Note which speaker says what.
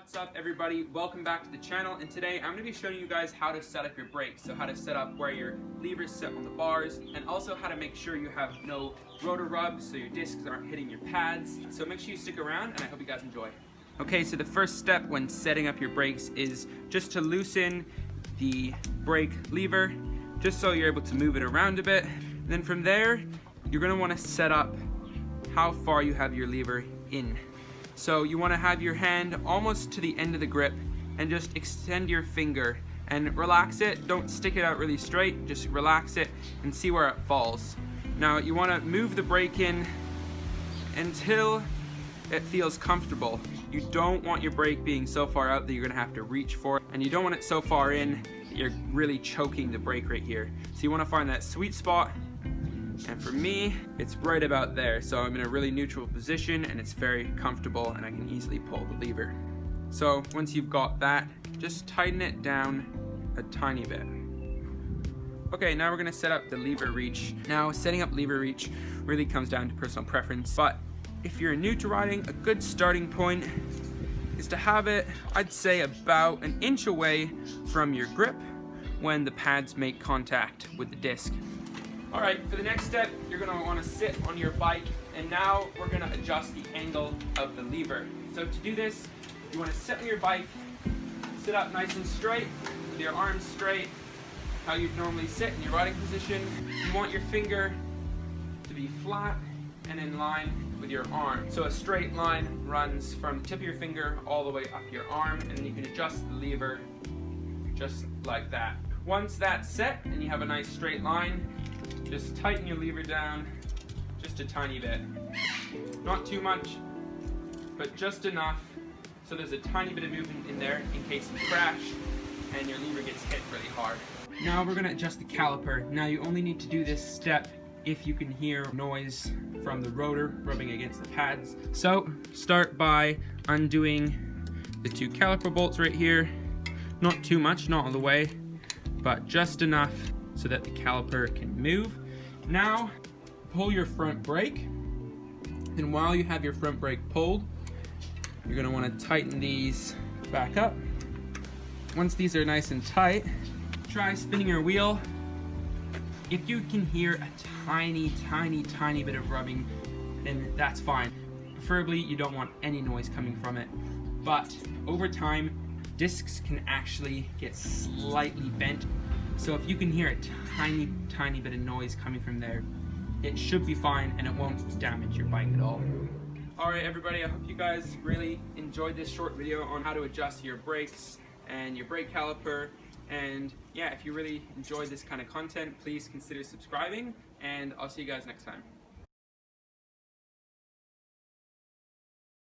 Speaker 1: What's up everybody, welcome back to the channel, and today I'm going to be showing you guys how to set up your brakes. So how to set up where your levers sit on the bars, and also how to make sure you have no rotor rubs so your discs aren't hitting your pads. So make sure you stick around and I hope you guys enjoy. Okay, so the first step when setting up your brakes is just to loosen the brake lever, just so you're able to move it around a bit. And then from there, you're going to want to set up how far you have your lever in. So you want to have your hand almost to the end of the grip and just extend your finger and relax it. Don't stick it out really straight, just relax it and see where it falls. Now you want to move the brake in until it feels comfortable. You don't want your brake being so far out that you're going to have to reach for it, and you don't want it so far in that you're really choking the brake right here. So you want to find that sweet spot. And for me, it's right about there. So I'm in a really neutral position and it's very comfortable and I can easily pull the lever. So once you've got that, just tighten it down a tiny bit. Okay, now we're gonna set up the lever reach. Now, setting up lever reach really comes down to personal preference, but if you're new to riding, a good starting point is to have it, I'd say, about an inch away from your grip when the pads make contact with the disc. All right, for the next step, you're gonna wanna sit on your bike, and now we're gonna adjust the angle of the lever. So to do this, you wanna sit on your bike, sit up nice and straight, with your arms straight, how you'd normally sit in your riding position. You want your finger to be flat and in line with your arm. So a straight line runs from the tip of your finger all the way up your arm, and then you can adjust the lever just like that. Once that's set and you have a nice straight line, just tighten your lever down just a tiny bit. Not too much, but just enough so there's a tiny bit of movement in there in case you crash and your lever gets hit really hard. Now we're gonna adjust the caliper. Now you only need to do this step if you can hear noise from the rotor rubbing against the pads. So start by undoing the two caliper bolts right here. Not too much, not all the way, but just enough so that the caliper can move. Now, pull your front brake, and while you have your front brake pulled, you're gonna wanna tighten these back up. Once these are nice and tight, try spinning your wheel. If you can hear a tiny, tiny, tiny bit of rubbing, then that's fine. Preferably, you don't want any noise coming from it, but over time, discs can actually get slightly bent. So if you can hear a tiny, tiny bit of noise coming from there, it should be fine and it won't damage your bike at all. All right, everybody, I hope you guys really enjoyed this short video on how to adjust your brakes and your brake caliper. And yeah, if you really enjoyed this kind of content, please consider subscribing, and I'll see you guys next time.